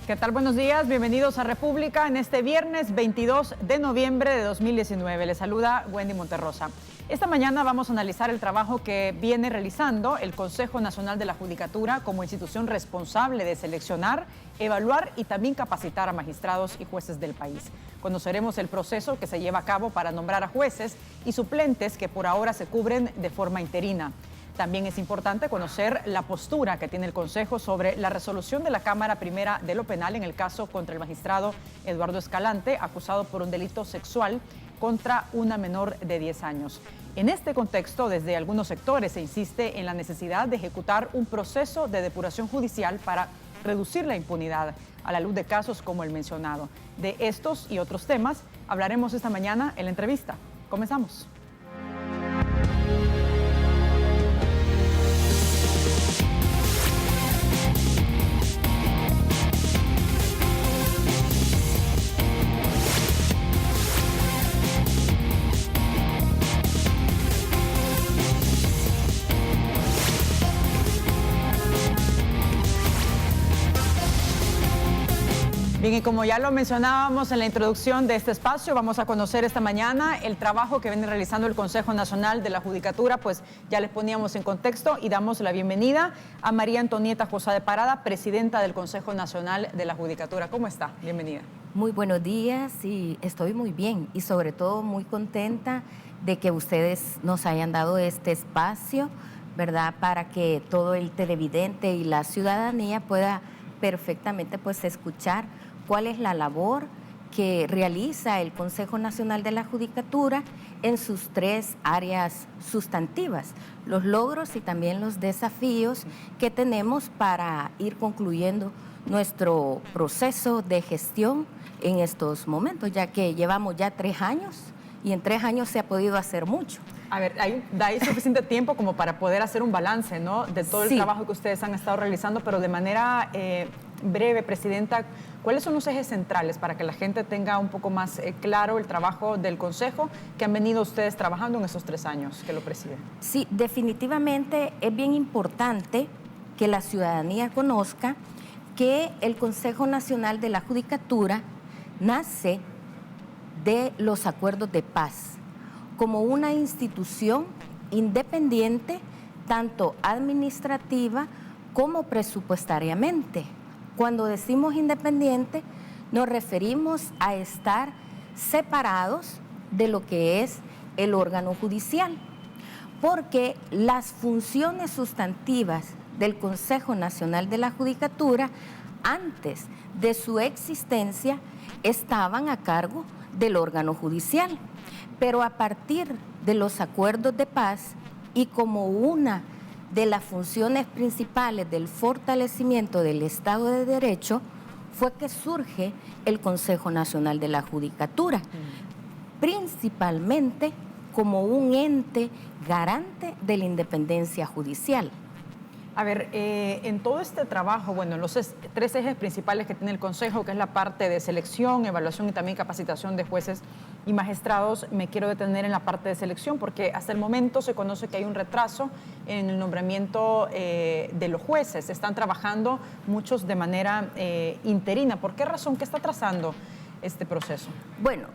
¿Qué tal? Buenos días, bienvenidos a República en este viernes 22 de noviembre de 2019. Les saluda Wendy Monterrosa. Esta mañana vamos a analizar el trabajo que viene realizando el Consejo Nacional de la Judicatura como institución responsable de seleccionar, evaluar y también capacitar a magistrados y jueces del país. Conoceremos el proceso que se lleva a cabo para nombrar a jueces y suplentes que por ahora se cubren de forma interina. También es importante conocer la postura que tiene el Consejo sobre la resolución de la Cámara Primera de lo Penal en el caso contra el magistrado Eduardo Escalante, acusado por un delito sexual contra una menor de 10 años. En este contexto, desde algunos sectores se insiste en la necesidad de ejecutar un proceso de depuración judicial para reducir la impunidad a la luz de casos como el mencionado. De estos y otros temas hablaremos esta mañana en la entrevista. Comenzamos. Bien, y como ya lo mencionábamos en la introducción de este espacio, vamos a conocer esta mañana el trabajo que viene realizando el Consejo Nacional de la Judicatura. Pues ya les poníamos en contexto y damos la bienvenida a María Antonieta Josá de Parada, presidenta del Consejo Nacional de la Judicatura. ¿Cómo está? Bienvenida. Muy buenos días y estoy muy bien y sobre todo muy contenta de que ustedes nos hayan dado este espacio, ¿verdad? Para que todo el televidente y la ciudadanía pueda perfectamente pues escuchar cuál es la labor que realiza el Consejo Nacional de la Judicatura en sus tres áreas sustantivas, los logros y también los desafíos que tenemos para ir concluyendo nuestro proceso de gestión en estos momentos, ya que llevamos ya 3 años y en 3 años se ha podido hacer mucho. A ver, hay suficiente tiempo como para poder hacer un balance, ¿no?, de todo el trabajo que ustedes han estado realizando, pero de manera breve, Presidenta, ¿cuáles son los ejes centrales para que la gente tenga un poco más claro el trabajo del Consejo que han venido ustedes trabajando en esos 3 años que lo presiden? Sí, definitivamente es bien importante que la ciudadanía conozca que el Consejo Nacional de la Judicatura nace de los acuerdos de paz como una institución independiente, tanto administrativa como presupuestariamente. Cuando decimos independiente, nos referimos a estar separados de lo que es el órgano judicial, porque las funciones sustantivas del Consejo Nacional de la Judicatura, antes de su existencia, estaban a cargo del órgano judicial. Pero a partir de los acuerdos de paz y como una de las funciones principales del fortalecimiento del Estado de Derecho, fue que surge el Consejo Nacional de la Judicatura, principalmente como un ente garante de la independencia judicial. A ver, en todo este trabajo, bueno, los 3 ejes principales que tiene el Consejo, que es la parte de selección, evaluación y también capacitación de jueces y magistrados, me quiero detener en la parte de selección porque hasta el momento se conoce que hay un retraso en el nombramiento de los jueces. Están trabajando muchos de manera interina. ¿Por qué razón? ¿Qué está atrasando este proceso? Bueno,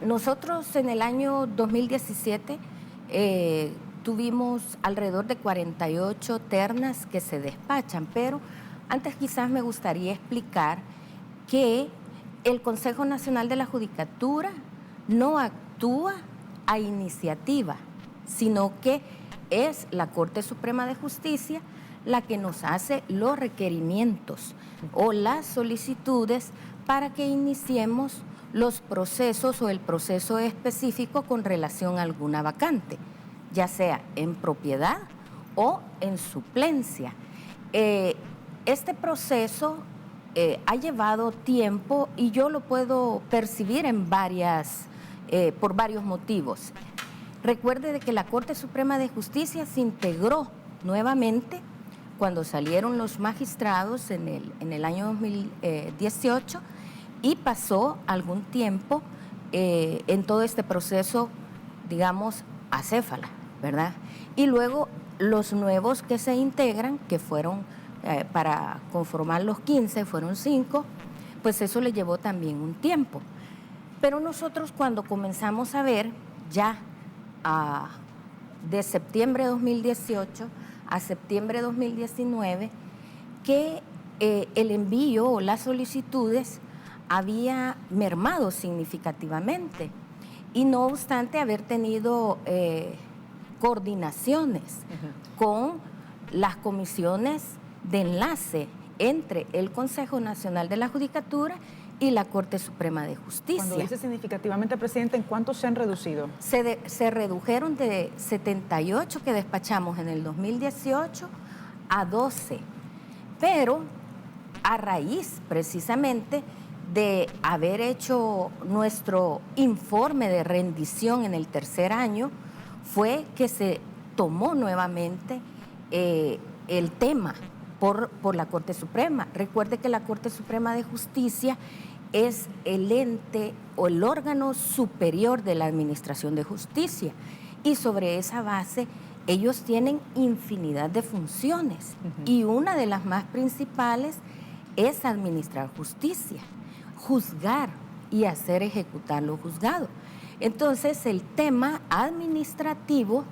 nosotros en el año 2017 tuvimos alrededor de 48 ternas que se despachan, pero antes quizás me gustaría explicar que el Consejo Nacional de la Judicatura no actúa a iniciativa, sino que es la Corte Suprema de Justicia la que nos hace los requerimientos o las solicitudes para que iniciemos los procesos o el proceso específico con relación a alguna vacante, ya sea en propiedad o en suplencia. Este proceso ha llevado tiempo y yo lo puedo percibir por varios motivos. Recuerde de que la Corte Suprema de Justicia se integró nuevamente cuando salieron los magistrados en el año 2018 y pasó algún tiempo en todo este proceso, digamos, acéfala, ¿verdad? Y luego los nuevos que se integran, que fueron para conformar los 15, fueron 5, pues eso le llevó también un tiempo. Pero nosotros cuando comenzamos a ver ya de septiembre de 2018 a septiembre de 2019 que el envío o las solicitudes había mermado significativamente y no obstante haber tenido coordinaciones con las comisiones de enlace entre el Consejo Nacional de la Judicatura y la Corte Suprema de Justicia. Cuando dice significativamente, Presidente, ¿en cuántos se han reducido? Se redujeron de 78 que despachamos en el 2018 a 12, pero a raíz precisamente de haber hecho nuestro informe de rendición en el tercer año, fue que se tomó nuevamente el tema por la Corte Suprema. Recuerde que la Corte Suprema de Justicia es el ente o el órgano superior de la Administración de Justicia y sobre esa base ellos tienen infinidad de funciones y una de las más principales es administrar justicia, juzgar y hacer ejecutar lo juzgado. Entonces el tema administrativo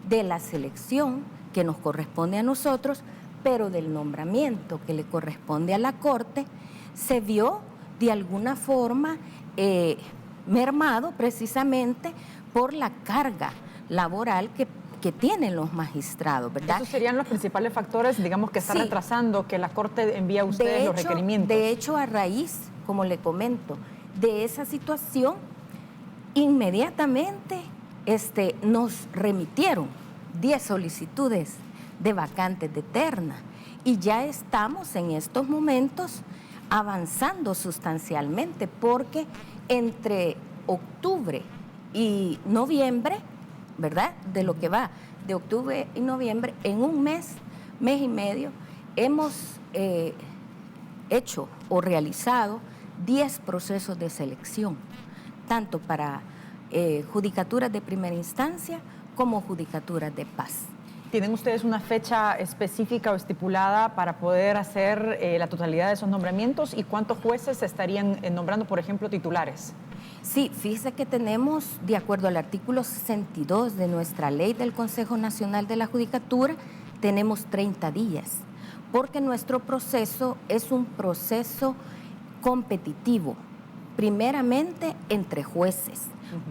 de la selección que nos corresponde a nosotros, pero del nombramiento que le corresponde a la Corte, se vio de alguna forma mermado precisamente por la carga laboral que tienen los magistrados, ¿verdad? Esos serían los principales factores, digamos, que está retrasando que la Corte envíe a ustedes los requerimientos. De hecho, a raíz, como le comento, de esa situación, inmediatamente nos remitieron 10 solicitudes de vacantes de terna y ya estamos en estos momentos avanzando sustancialmente porque entre octubre y noviembre, ¿verdad? De lo que va de octubre y noviembre, en un mes y medio, hemos hecho o realizado 10 procesos de selección, tanto para judicaturas de primera instancia como judicaturas de paz. ¿Tienen ustedes una fecha específica o estipulada para poder hacer la totalidad de esos nombramientos? ¿Y cuántos jueces se estarían nombrando, por ejemplo, titulares? Sí, fíjese que tenemos, de acuerdo al artículo 62 de nuestra ley del Consejo Nacional de la Judicatura, tenemos 30 días, porque nuestro proceso es un proceso competitivo, primeramente entre jueces,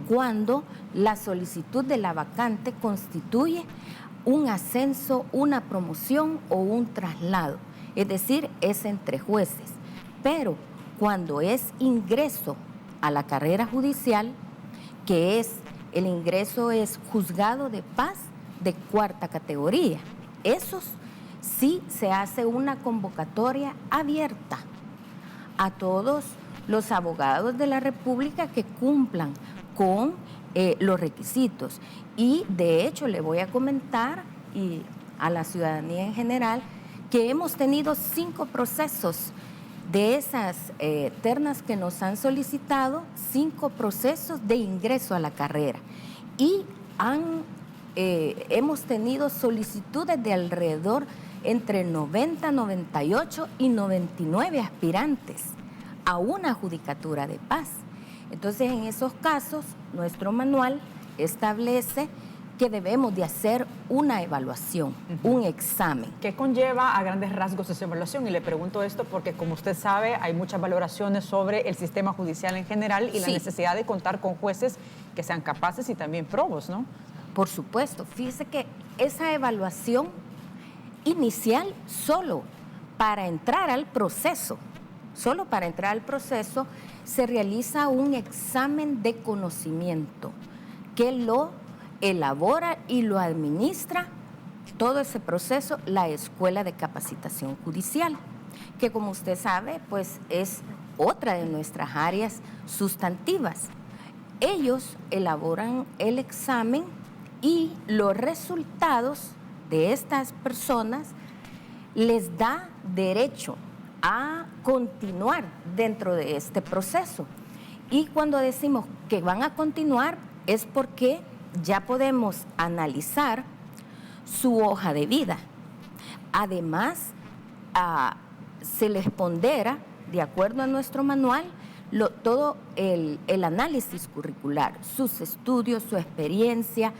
cuando la solicitud de la vacante constituye un ascenso, una promoción o un traslado, es decir, es entre jueces. Pero cuando es ingreso a la carrera judicial, que es el ingreso es juzgado de paz de 4ª categoría, esos sí se hace una convocatoria abierta a todos los abogados de la República que cumplan con los requisitos. Y de hecho le voy a comentar y a la ciudadanía en general que hemos tenido 5 procesos de esas ternas que nos han solicitado, 5 procesos de ingreso a la carrera y hemos tenido solicitudes de alrededor entre 90, 98 y 99 aspirantes a una judicatura de paz. Entonces, en esos casos, nuestro manual establece que debemos de hacer una evaluación, un examen. ¿Qué conlleva a grandes rasgos esa evaluación? Y le pregunto esto porque, como usted sabe, hay muchas valoraciones sobre el sistema judicial en general y la necesidad de contar con jueces que sean capaces y también probos, ¿no? Por supuesto. Fíjese que esa evaluación inicial solo para entrar al proceso, se realiza un examen de conocimiento que lo elabora y lo administra todo ese proceso la Escuela de Capacitación Judicial, que como usted sabe, pues es otra de nuestras áreas sustantivas. Ellos elaboran el examen y los resultados de estas personas les da derecho a continuar dentro de este proceso. Y cuando decimos que van a continuar es porque ya podemos analizar su hoja de vida, además se les pondera, de acuerdo a nuestro manual, todo el análisis curricular, sus estudios, su experiencia,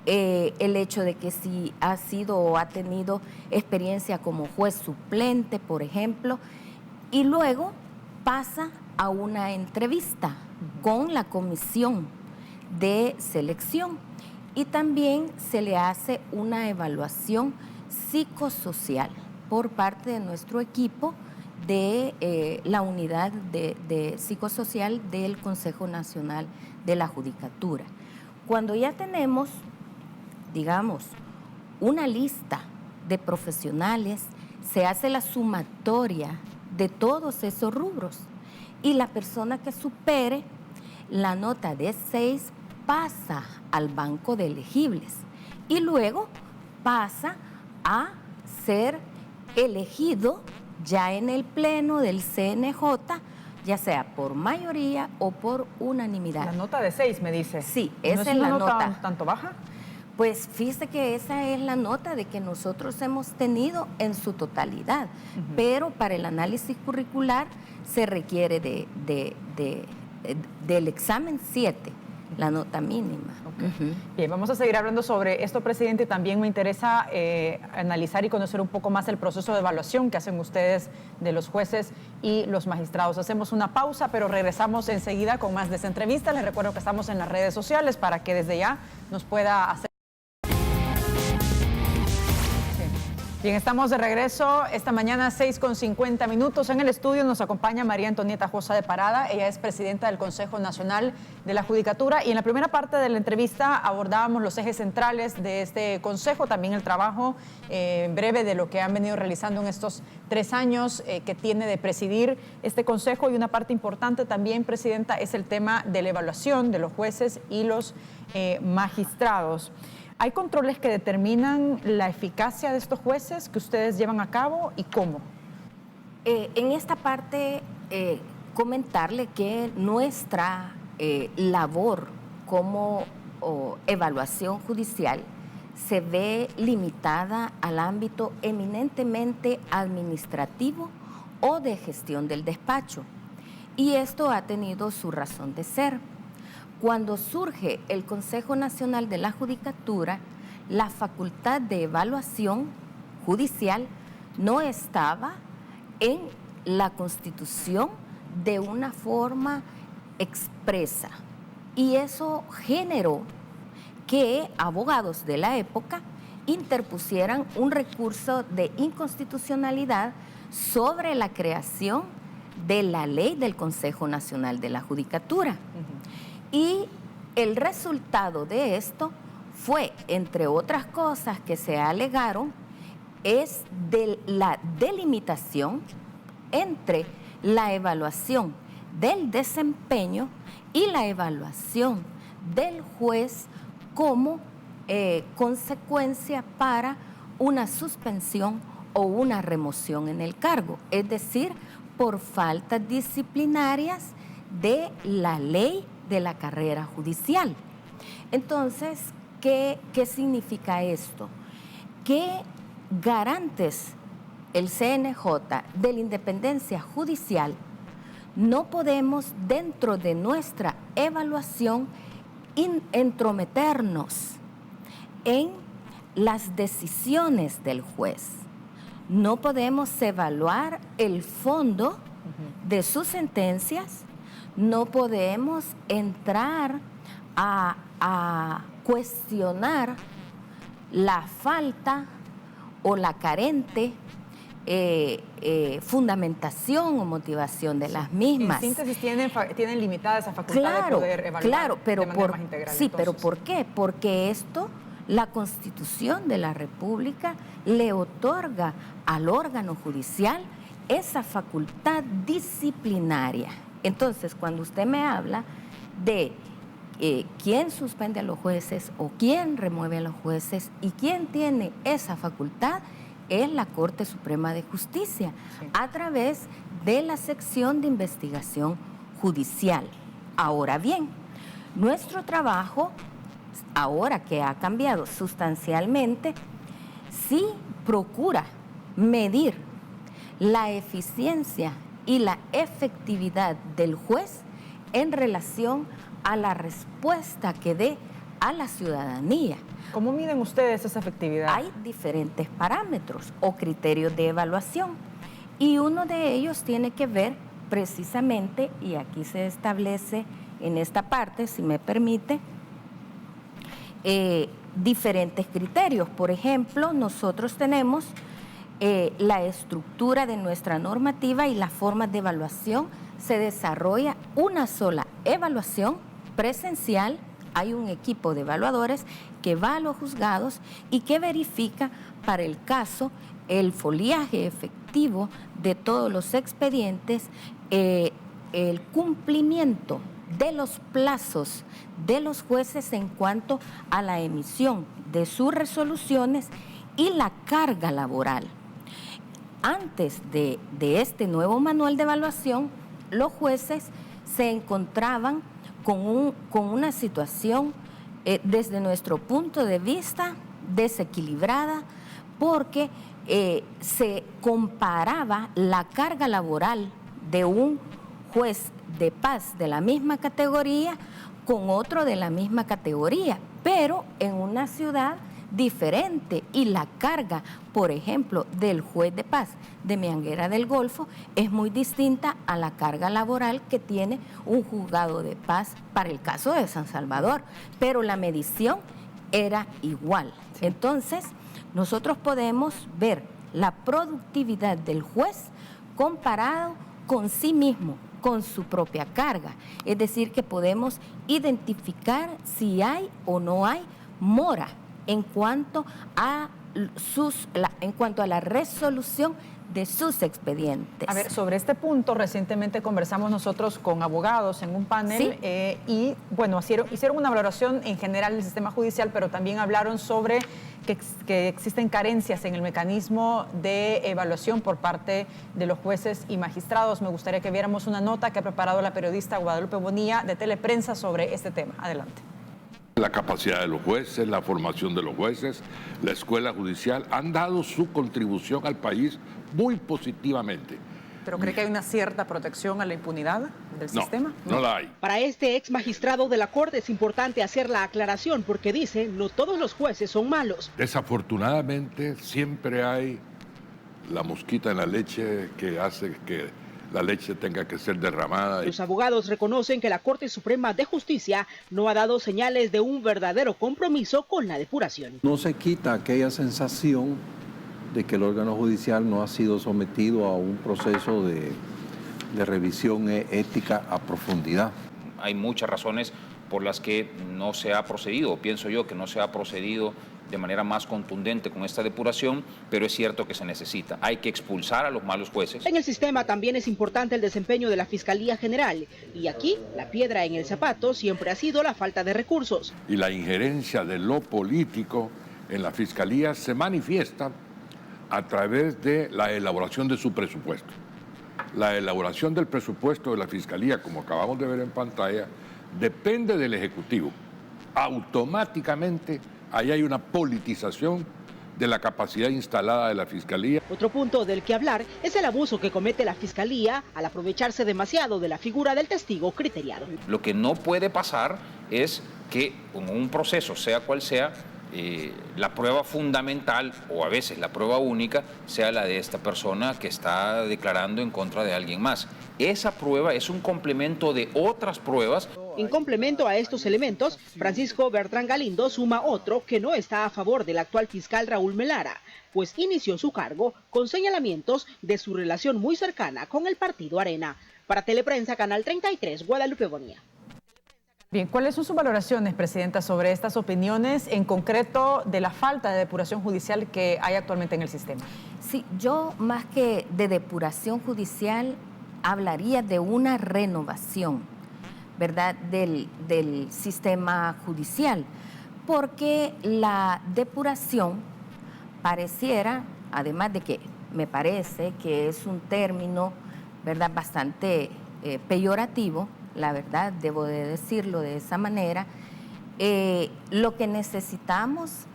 el hecho de que si ha sido o ha tenido experiencia como juez suplente, por ejemplo, y luego pasa a una entrevista con la comisión de selección y también se le hace una evaluación psicosocial por parte de nuestro equipo de la unidad de psicosocial del Consejo Nacional de la Judicatura. Cuando ya tenemos, digamos, una lista de profesionales, se hace la sumatoria de todos esos rubros y la persona que supere la nota de 6 pasa al banco de elegibles y luego pasa a ser elegido ya en el pleno del CNJ, ya sea por mayoría o por unanimidad. La nota de 6, me dice. Sí, esa es la nota. ¿Tanto baja? Pues fíjese que esa es la nota de que nosotros hemos tenido en su totalidad, pero para el análisis curricular se requiere del examen 7, la nota mínima. Okay. Bien, vamos a seguir hablando sobre esto, presidente. También me interesa analizar y conocer un poco más el proceso de evaluación que hacen ustedes de los jueces y los magistrados. Hacemos una pausa, pero regresamos enseguida con más de esta entrevista. Les recuerdo que estamos en las redes sociales para que desde ya nos pueda hacer. Bien, estamos de regreso esta mañana, 6:50. En el estudio nos acompaña María Antonieta Josa de Parada. Ella es presidenta del Consejo Nacional de la Judicatura. Y en la primera parte de la entrevista abordábamos los ejes centrales de este consejo, también el trabajo breve de lo que han venido realizando en estos 3 años que tiene de presidir este consejo. Y una parte importante también, presidenta, es el tema de la evaluación de los jueces y los magistrados. ¿Hay controles que determinan la eficacia de estos jueces que ustedes llevan a cabo y cómo? En esta parte, comentarle que nuestra labor como evaluación judicial se ve limitada al ámbito eminentemente administrativo o de gestión del despacho. Y esto ha tenido su razón de ser. Cuando surge el Consejo Nacional de la Judicatura, la facultad de evaluación judicial no estaba en la Constitución de una forma expresa. Y eso generó que abogados de la época interpusieran un recurso de inconstitucionalidad sobre la creación de la ley del Consejo Nacional de la Judicatura. Y el resultado de esto fue, entre otras cosas que se alegaron, es de la delimitación entre la evaluación del desempeño y la evaluación del juez como consecuencia para una suspensión o una remoción en el cargo, es decir, por faltas disciplinarias de la ley de la carrera judicial. Entonces, ¿qué significa esto? Que garantes el CNJ de la independencia judicial, no podemos dentro de nuestra evaluación entrometernos en las decisiones del juez. No podemos evaluar el fondo de sus sentencias. No podemos entrar a cuestionar la falta o la carente fundamentación o motivación de las mismas. En síntesis, tienen limitada esa facultad de poder evaluar pero de manera más integral. Sí, entonces. Pero ¿por qué? Porque esto, la Constitución de la República le otorga al órgano judicial esa facultad disciplinaria. Entonces, cuando usted me habla de quién suspende a los jueces o quién remueve a los jueces y quién tiene esa facultad, es la Corte Suprema de Justicia, a través de la sección de investigación judicial. Ahora bien, nuestro trabajo, ahora que ha cambiado sustancialmente, sí procura medir la eficiencia y la efectividad del juez en relación a la respuesta que dé a la ciudadanía. ¿Cómo miden ustedes esa efectividad? Hay diferentes parámetros o criterios de evaluación y uno de ellos tiene que ver precisamente, y aquí se establece en esta parte, si me permite, diferentes criterios. Por ejemplo, nosotros tenemos la estructura de nuestra normativa y las formas de evaluación. Se desarrolla una sola evaluación presencial. Hay un equipo de evaluadores que va a los juzgados y que verifica para el caso el foliaje efectivo de todos los expedientes, el cumplimiento de los plazos de los jueces en cuanto a la emisión de sus resoluciones y la carga laboral. Antes de este nuevo manual de evaluación, los jueces se encontraban con una situación desde nuestro punto de vista desequilibrada, porque se comparaba la carga laboral de un juez de paz de la misma categoría con otro de la misma categoría, pero en una ciudad diferente, y la carga, por ejemplo, del juez de paz de Mianguera del Golfo es muy distinta a la carga laboral que tiene un juzgado de paz para el caso de San Salvador, pero la medición era igual. Entonces, nosotros podemos ver la productividad del juez comparado con sí mismo, con su propia carga. Es decir, que podemos identificar si hay o no hay mora en cuanto a la resolución de sus expedientes. A ver, sobre este punto, recientemente conversamos nosotros con abogados en un panel, ¿sí? Y bueno, hicieron una valoración en general del sistema judicial, pero también hablaron sobre que existen carencias en el mecanismo de evaluación por parte de los jueces y magistrados. Me gustaría que viéramos una nota que ha preparado la periodista Guadalupe Bonilla de Teleprensa sobre este tema. Adelante. La capacidad de los jueces, la formación de los jueces, la escuela judicial han dado su contribución al país muy positivamente. ¿Pero cree que hay una cierta protección a la impunidad del sistema? No la hay. Para este ex magistrado de la Corte es importante hacer la aclaración porque dice, no todos los jueces son malos. Desafortunadamente siempre hay la mosquita en la leche que hace que la leche tenga que ser derramada. Los abogados reconocen que la Corte Suprema de Justicia no ha dado señales de un verdadero compromiso con la depuración. No se quita aquella sensación de que el órgano judicial no ha sido sometido a un proceso de revisión ética a profundidad. Hay muchas razones por las que no se ha procedido, pienso yo que no se ha procedido de manera más contundente con esta depuración, pero es cierto que se necesita. Hay que expulsar a los malos jueces. En el sistema también es importante el desempeño de la Fiscalía General, y aquí la piedra en el zapato siempre ha sido la falta de recursos. Y la injerencia de lo político en la Fiscalía se manifiesta a través de la elaboración de su presupuesto. La elaboración del presupuesto de la Fiscalía, como acabamos de ver en pantalla, depende del Ejecutivo. Automáticamente ahí hay una politización de la capacidad instalada de la Fiscalía. Otro punto del que hablar es el abuso que comete la Fiscalía al aprovecharse demasiado de la figura del testigo criteriado. Lo que no puede pasar es que en un proceso, sea cual sea, la prueba fundamental o a veces la prueba única sea la de esta persona que está declarando en contra de alguien más. Esa prueba es un complemento de otras pruebas. En complemento a estos elementos, Francisco Bertrán Galindo suma otro que no está a favor del actual fiscal Raúl Melara, pues inició su cargo con señalamientos de su relación muy cercana con el partido Arena. Para Teleprensa, Canal 33, Guadalupe Bonilla. Bien, ¿cuáles son sus valoraciones, Presidenta, sobre estas opiniones, en concreto de la falta de depuración judicial que hay actualmente en el sistema? Sí, yo más que de depuración judicial hablaría de una renovación, ¿verdad?, del sistema judicial, porque la depuración pareciera, además de que me parece que es un término, ¿verdad?, bastante peyorativo, la verdad, debo de decirlo de esa manera, lo que necesitamos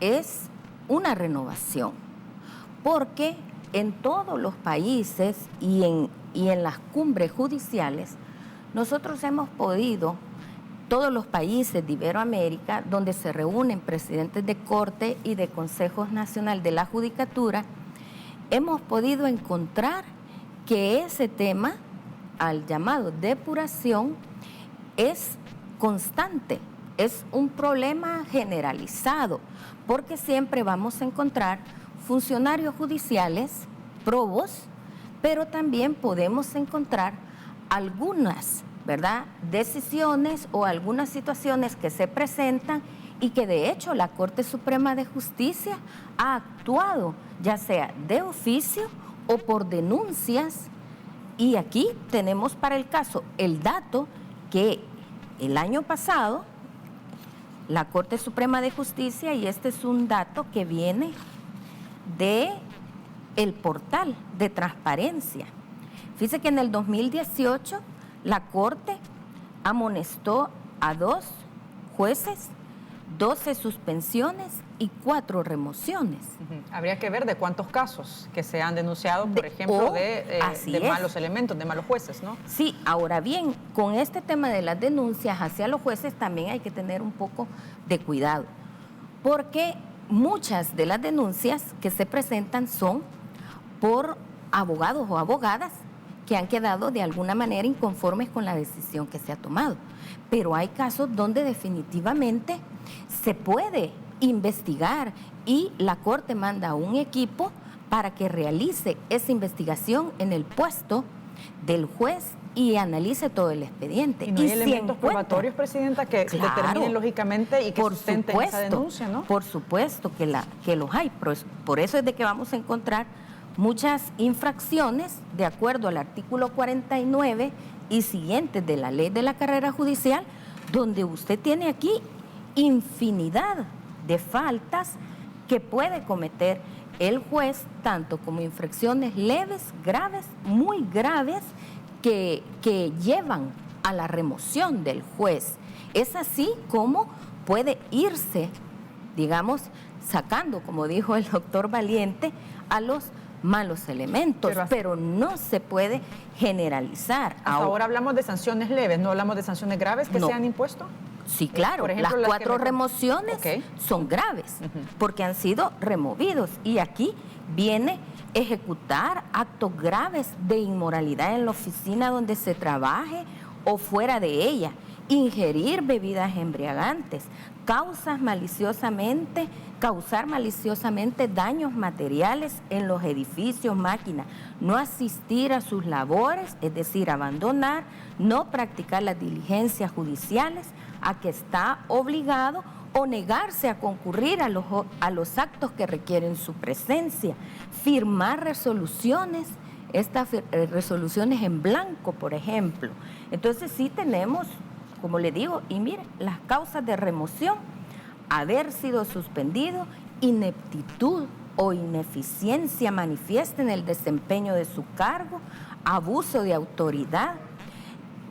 es una renovación, porque en todos los países y en las cumbres judiciales, nosotros hemos podido, todos los países de Iberoamérica, donde se reúnen presidentes de Corte y de Consejos Nacional de la Judicatura, hemos podido encontrar que ese tema, al llamado depuración, es constante, es un problema generalizado, porque siempre vamos a encontrar funcionarios judiciales probos, pero también podemos encontrar algunas, ¿verdad?, decisiones o algunas situaciones que se presentan y que de hecho la Corte Suprema de Justicia ha actuado, ya sea de oficio o por denuncias. Y aquí tenemos para el caso el dato que el año pasado la Corte Suprema de Justicia, y este es un dato que viene de el portal de transparencia. Fíjese que en el 2018 la Corte amonestó a 2 jueces, 12 suspensiones y 4 remociones. Habría que ver de cuántos casos que se han denunciado, por ejemplo, de malos elementos, de malos jueces, ¿no? Sí, ahora bien, con este tema de las denuncias hacia los jueces también hay que tener un poco de cuidado, porque muchas de las denuncias que se presentan son por abogados o abogadas que han quedado de alguna manera inconformes con la decisión que se ha tomado. Pero hay casos donde definitivamente se puede investigar y la Corte manda a un equipo para que realice esa investigación en el puesto del juez y analice todo el expediente. ¿Y no hay elementos probatorios, Presidenta, que determinen lógicamente y que sustenten esa denuncia, no? Por supuesto que los hay. Por eso es de que vamos a encontrar muchas infracciones de acuerdo al artículo 49 y siguientes de la Ley de la Carrera Judicial, donde usted tiene aquí infinidad de faltas que puede cometer el juez, tanto como infracciones leves, graves, muy graves, que llevan a la remoción del juez. Es así como puede irse, digamos, sacando, como dijo el doctor Valiente, a los malos elementos, pero no se puede generalizar. Hasta ahora hablamos de sanciones leves, no hablamos de sanciones graves que se han impuesto. Sí, claro, por ejemplo, las 4 remociones son graves porque han sido removidos, y aquí viene ejecutar actos graves de inmoralidad en la oficina donde se trabaje o fuera de ella, ingerir bebidas embriagantes, causar maliciosamente daños materiales en los edificios, máquinas, no asistir a sus labores, es decir, abandonar, no practicar las diligencias judiciales a que está obligado, o negarse a concurrir a los actos que requieren su presencia, firmar resoluciones, estas resoluciones en blanco, por ejemplo. Entonces sí tenemos, como le digo, y mire, las causas de remoción: haber sido suspendido, ineptitud o ineficiencia manifiesta en el desempeño de su cargo, abuso de autoridad,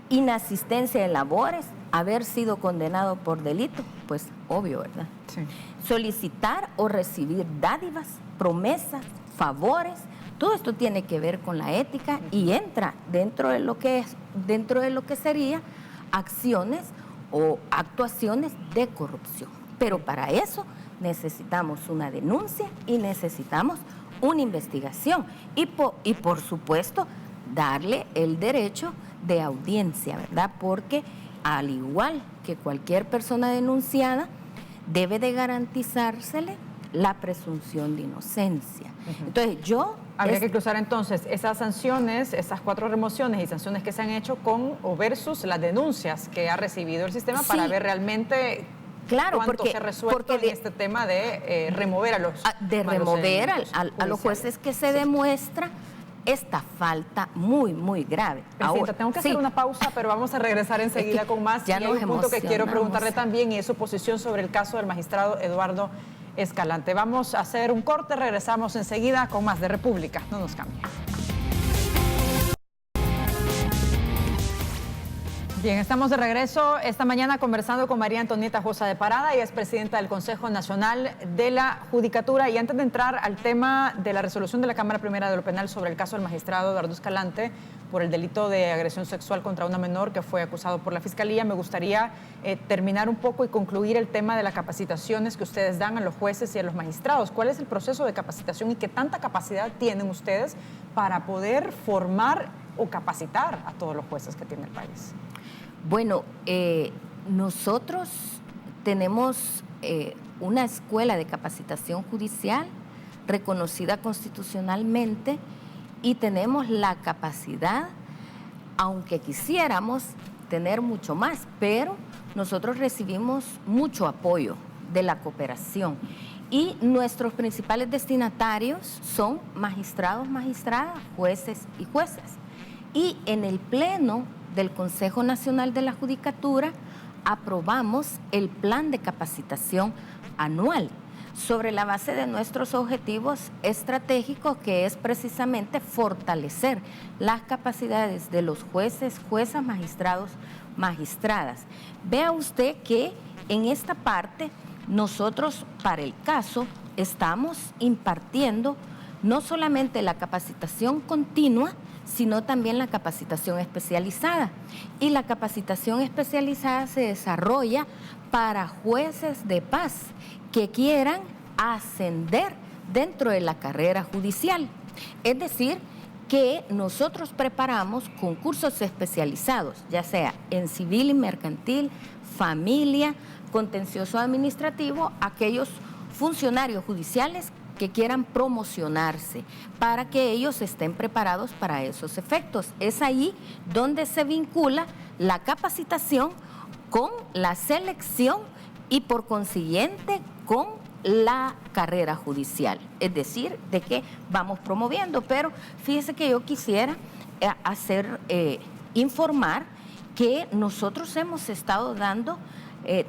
inasistencia de labores, haber sido condenado por delito, pues obvio, ¿verdad? Sí. Solicitar o recibir dádivas, promesas, favores, todo esto tiene que ver con la ética y entra dentro de lo que sería acciones o actuaciones de corrupción. Pero para eso necesitamos una denuncia y necesitamos una investigación y por supuesto darle el derecho de audiencia, ¿verdad? Porque al igual que cualquier persona denunciada, debe de garantizársele la presunción de inocencia. Entonces habría que cruzar entonces esas sanciones, esas 4 remociones y sanciones que se han hecho con o versus las denuncias que ha recibido el sistema, para ver realmente cuánto se ha resuelto en este tema de remover a los a los jueces que se demuestra esta falta muy, muy grave. Presidenta, tengo que hacer una pausa, pero vamos a regresar enseguida con más. Y hay un punto que quiero preguntarle también, y es su posición sobre el caso del magistrado Eduardo Escalante. Vamos a hacer un corte, regresamos enseguida con más de República. No nos cambien. Bien, estamos de regreso esta mañana conversando con María Antonieta Josa de Parada. Ella es presidenta del Consejo Nacional de la Judicatura. Y antes de entrar al tema de la resolución de la Cámara Primera de lo Penal sobre el caso del magistrado Eduardo Escalante por el delito de agresión sexual contra una menor que fue acusado por la Fiscalía, me gustaría terminar un poco y concluir el tema de las capacitaciones que ustedes dan a los jueces y a los magistrados. ¿Cuál es el proceso de capacitación y qué tanta capacidad tienen ustedes para poder formar o capacitar a todos los jueces que tiene el país? Bueno, nosotros tenemos una escuela de capacitación judicial reconocida constitucionalmente y tenemos la capacidad, aunque quisiéramos tener mucho más, pero nosotros recibimos mucho apoyo de la cooperación y nuestros principales destinatarios son magistrados, magistradas, jueces y juezas. Y en el Pleno del Consejo Nacional de la Judicatura aprobamos el plan de capacitación anual sobre la base de nuestros objetivos estratégicos, que es precisamente fortalecer las capacidades de los jueces, juezas, magistrados, magistradas. Vea usted que en esta parte nosotros para el caso estamos impartiendo no solamente la capacitación continua, sino también la capacitación especializada. Y la capacitación especializada se desarrolla para jueces de paz que quieran ascender dentro de la carrera judicial. Es decir, que nosotros preparamos concursos especializados, ya sea en civil y mercantil, familia, contencioso administrativo, aquellos funcionarios judiciales que quieran promocionarse, para que ellos estén preparados para esos efectos. Es ahí donde se vincula la capacitación con la selección y por consiguiente con la carrera judicial. Es decir, de que vamos promoviendo, pero fíjese que yo quisiera informar que nosotros hemos estado dando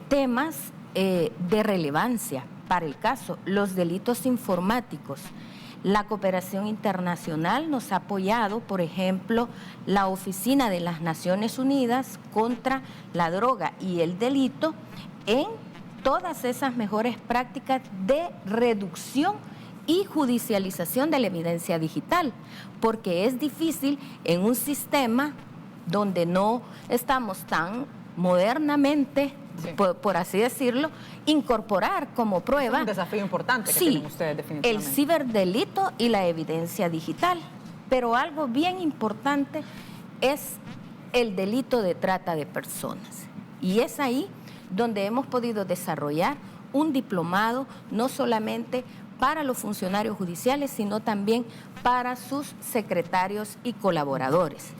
temas de relevancia para el caso, los delitos informáticos. La cooperación internacional nos ha apoyado, por ejemplo, la Oficina de las Naciones Unidas contra la Droga y el Delito en todas esas mejores prácticas de reducción y judicialización de la evidencia digital, porque es difícil en un sistema donde no estamos tan modernamente, sí, por así decirlo, incorporar como prueba. Es un desafío importante que tienen ustedes definitivamente. El ciberdelito y la evidencia digital. Pero algo bien importante es el delito de trata de personas. Y es ahí donde hemos podido desarrollar un diplomado, no solamente para los funcionarios judiciales, sino también para sus secretarios y colaboradores.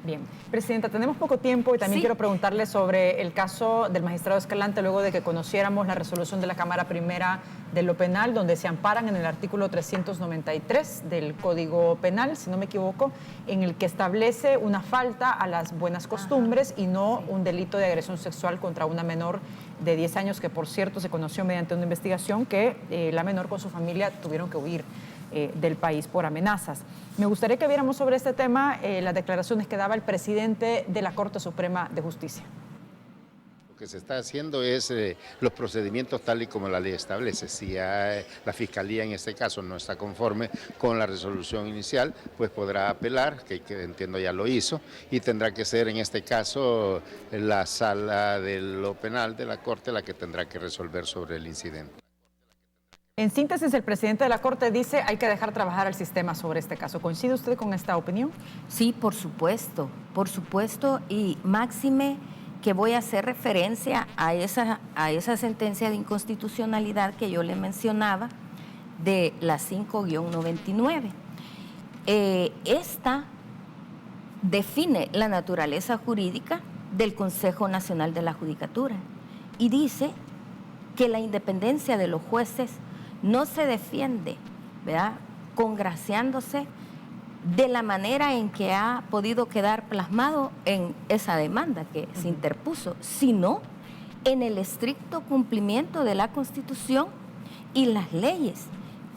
Bien, Presidenta, tenemos poco tiempo y también quiero preguntarle sobre el caso del magistrado Escalante luego de que conociéramos la resolución de la Cámara Primera de lo Penal, donde se amparan en el artículo 393 del Código Penal, si no me equivoco, en el que establece una falta a las buenas costumbres y no un delito de agresión sexual contra una menor de 10 años, que por cierto se conoció mediante una investigación que la menor con su familia tuvieron que huir del país por amenazas. Me gustaría que viéramos sobre este tema las declaraciones que daba el presidente de la Corte Suprema de Justicia. Lo que se está haciendo es los procedimientos tal y como la ley establece. Si la Fiscalía en este caso no está conforme con la resolución inicial, pues podrá apelar, que entiendo ya lo hizo, y tendrá que ser en este caso la Sala de lo Penal de la Corte la que tendrá que resolver sobre el incidente. En síntesis, el presidente de la Corte dice hay que dejar trabajar al sistema sobre este caso. ¿Coincide usted con esta opinión? Sí, por supuesto, y máxime que voy a hacer referencia a esa sentencia de inconstitucionalidad que yo le mencionaba de la 5-99. Esta define la naturaleza jurídica del Consejo Nacional de la Judicatura y dice que la independencia de los jueces no se defiende, ¿verdad?, congraciándose de la manera en que ha podido quedar plasmado en esa demanda que se interpuso, sino en el estricto cumplimiento de la Constitución y las leyes.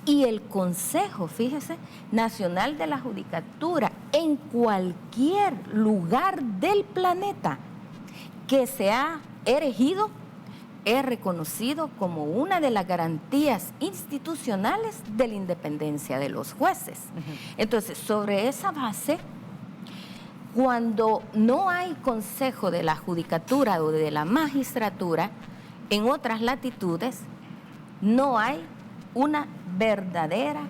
Y el Consejo, fíjese, Nacional de la Judicatura, en cualquier lugar del planeta, que se ha erigido es reconocido como una de las garantías institucionales de la independencia de los jueces. Entonces, sobre esa base, cuando no hay consejo de la judicatura o de la magistratura, en otras latitudes, no hay una verdadera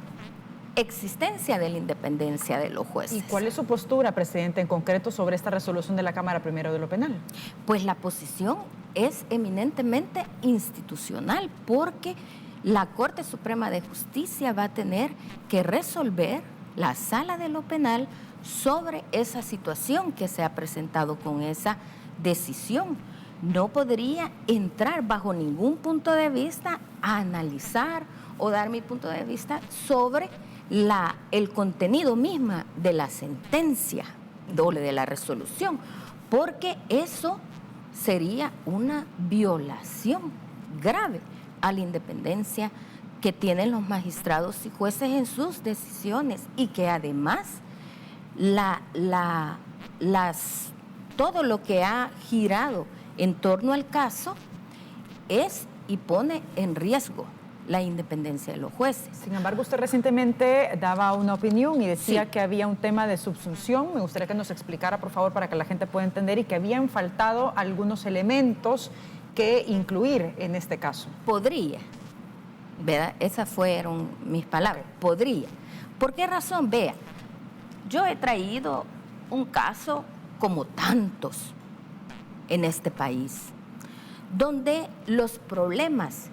existencia de la independencia de los jueces. ¿Y cuál es su postura, presidente, en concreto sobre esta resolución de la Cámara Primero de lo Penal? Pues la posición es eminentemente institucional, porque la Corte Suprema de Justicia va a tener que resolver, la Sala de lo Penal, sobre esa situación que se ha presentado con esa decisión. No podría entrar bajo ningún punto de vista a analizar o dar mi punto de vista sobre el contenido misma de la sentencia doble de la resolución, porque eso sería una violación grave a la independencia que tienen los magistrados y jueces en sus decisiones, y que además todo lo que ha girado en torno al caso es y pone en riesgo la independencia de los jueces. Sin embargo, usted recientemente daba una opinión y decía Sí. que había un tema de subsunción. Me gustaría que nos explicara, por favor, para que la gente pueda entender, y que habían faltado algunos elementos que incluir en este caso. Podría, ¿verdad? Esas fueron mis palabras. Podría. ¿Por qué razón? Vea, yo he traído un caso como tantos en este país, donde los problemas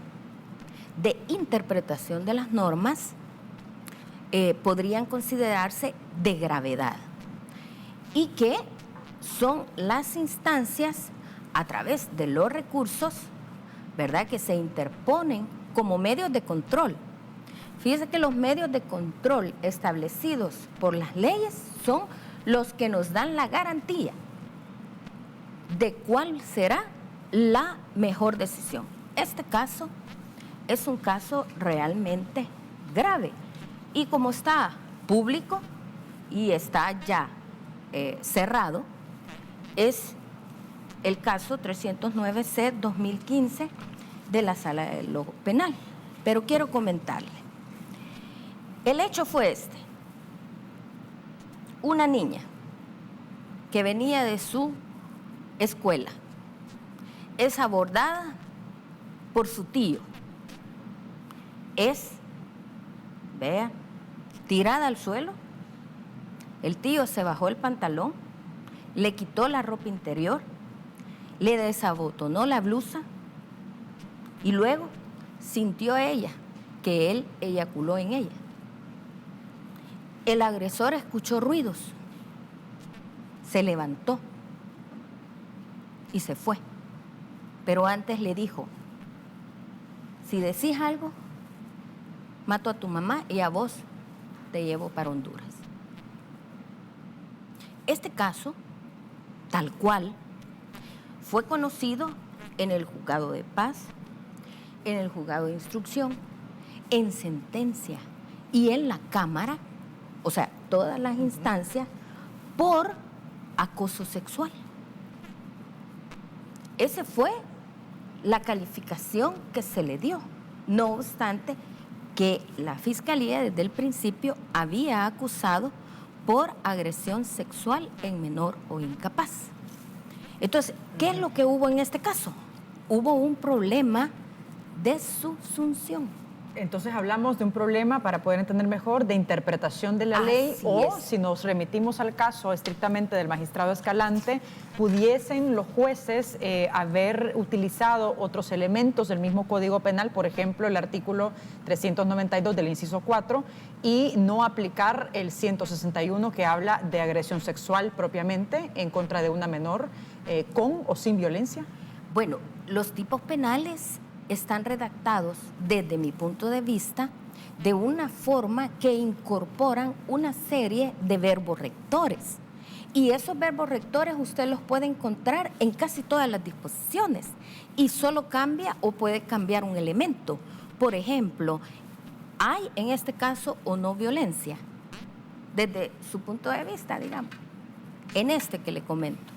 de interpretación de las normas podrían considerarse de gravedad, y que son las instancias a través de los recursos, ¿verdad?, que se interponen como medios de control. Fíjese que los medios de control establecidos por las leyes son los que nos dan la garantía de cuál será la mejor decisión. Este caso es un caso realmente grave, y como está público y está ya cerrado, es el caso 309C-2015 de la Sala de lo Penal. Pero quiero comentarle, el hecho fue este: una niña que venía de su escuela es abordada por su tío, es, vea, tirada al suelo. El tío se bajó el pantalón, le quitó la ropa interior, le desabotonó la blusa, y luego sintió ella que él eyaculó en ella. El agresor escuchó ruidos, se levantó y se fue. Pero antes le dijo: si decís algo, mato a tu mamá y a vos te llevo para Honduras. Este caso, tal cual, fue conocido en el juzgado de paz, en el juzgado de instrucción, en sentencia y en la Cámara, o sea, todas las instancias, por acoso sexual. Esa fue la calificación que se le dio. No obstante que la Fiscalía desde el principio había acusado por agresión sexual en menor o incapaz. Entonces, ¿qué es lo que hubo en este caso? Hubo un problema de subsunción. Entonces hablamos de un problema, para poder entender mejor, de interpretación de la ley, Así o es. si nos remitimos al caso estrictamente del magistrado Escalante, pudiesen los jueces haber utilizado otros elementos del mismo Código Penal, por ejemplo, el artículo 392 del inciso 4, y no aplicar el 161, que habla de agresión sexual propiamente en contra de una menor, con o sin violencia. Bueno, los tipos penales están redactados, desde mi punto de vista, de una forma que incorporan una serie de verbos rectores. Y esos verbos rectores usted los puede encontrar en casi todas las disposiciones, y solo cambia o puede cambiar un elemento. Por ejemplo, ¿hay en este caso o no violencia? Desde su punto de vista, digamos, en este que le comento.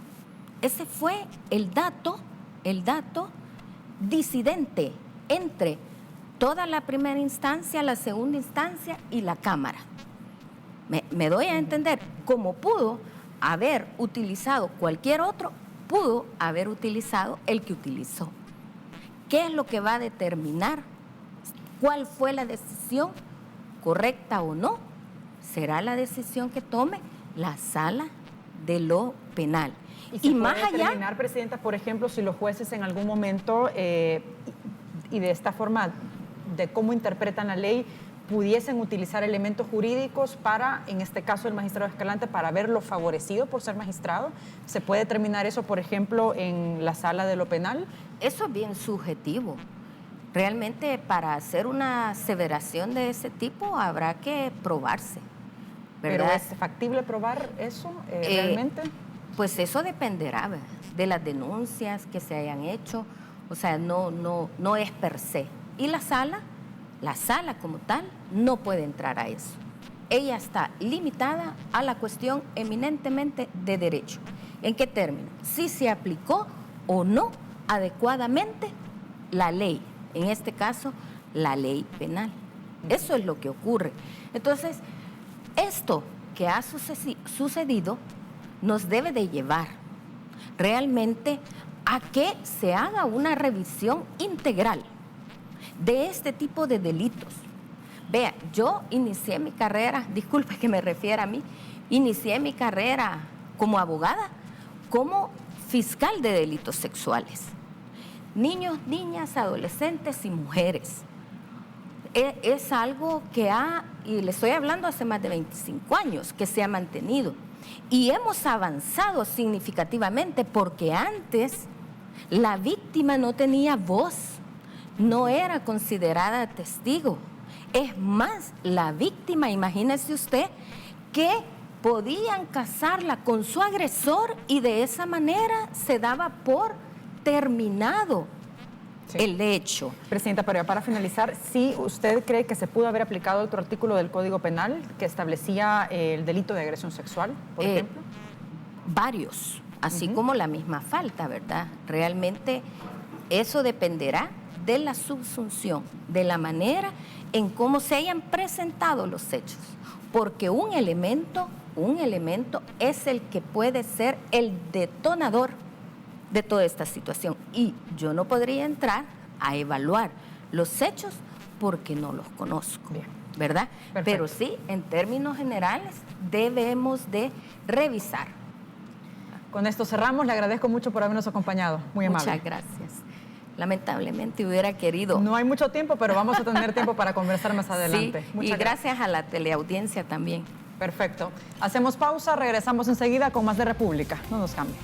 ese fue el dato disidente entre toda la primera instancia, la segunda instancia y la Cámara. Me doy a entender, como pudo haber utilizado cualquier otro, pudo haber utilizado el que utilizó. ¿Qué es lo que va a determinar cuál fue la decisión, correcta o no? Será la decisión que tome la Sala de lo Penal. Y más puede allá, determinar, Presidenta, por ejemplo, si los jueces en algún momento y de esta forma de cómo interpretan la ley, pudiesen utilizar elementos jurídicos para, en este caso el magistrado Escalante, para verlo favorecido por ser magistrado. ¿Se puede determinar eso, por ejemplo, en la Sala de lo Penal? eso es bien subjetivo. Realmente para hacer una aseveración de ese tipo habrá que probarse, ¿verdad? ¿Pero es factible probar eso realmente? Pues eso dependerá, ¿verdad?, de las denuncias que se hayan hecho. O sea, no es per se. Y la sala como tal no puede entrar a eso. Ella está limitada a la cuestión eminentemente de derecho. ¿En qué término? Si se aplicó o no adecuadamente la ley, en este caso la ley penal. Eso es lo que ocurre. Entonces, esto que ha sucedido nos debe de llevar realmente a que se haga una revisión integral de este tipo de delitos. Vea, yo inicié mi carrera, disculpe que me refiera a mí, inicié mi carrera como abogada, como fiscal de delitos sexuales. Niños, niñas, adolescentes y mujeres. Es algo que y le estoy hablando hace más de 25 años, que se ha mantenido. Y hemos avanzado significativamente porque antes la víctima no tenía voz, no era considerada testigo. Es más, la víctima, imagínese usted, que podían casarla con su agresor y de esa manera se daba por terminado el hecho. Presidenta, pero ya para finalizar, ¿sí usted cree que se pudo haber aplicado otro artículo del Código Penal que establecía el delito de agresión sexual, por ejemplo? Varios, así como la misma falta, ¿verdad? Realmente eso dependerá de la subsunción, de la manera en cómo se hayan presentado los hechos, porque un elemento es el que puede ser el detonador de toda esta situación. Y yo no podría entrar a evaluar los hechos porque no los conozco, ¿verdad? Perfecto. Pero sí, en términos generales, debemos de revisar. Con esto cerramos. Le agradezco mucho por habernos acompañado. Muy amable. Muchas gracias. Lamentablemente hubiera querido. No hay mucho tiempo, pero vamos a tener tiempo para conversar más adelante. Sí, Muchas y gracias a la teleaudiencia también. Perfecto. Hacemos pausa, regresamos enseguida con más de República. No nos cambie.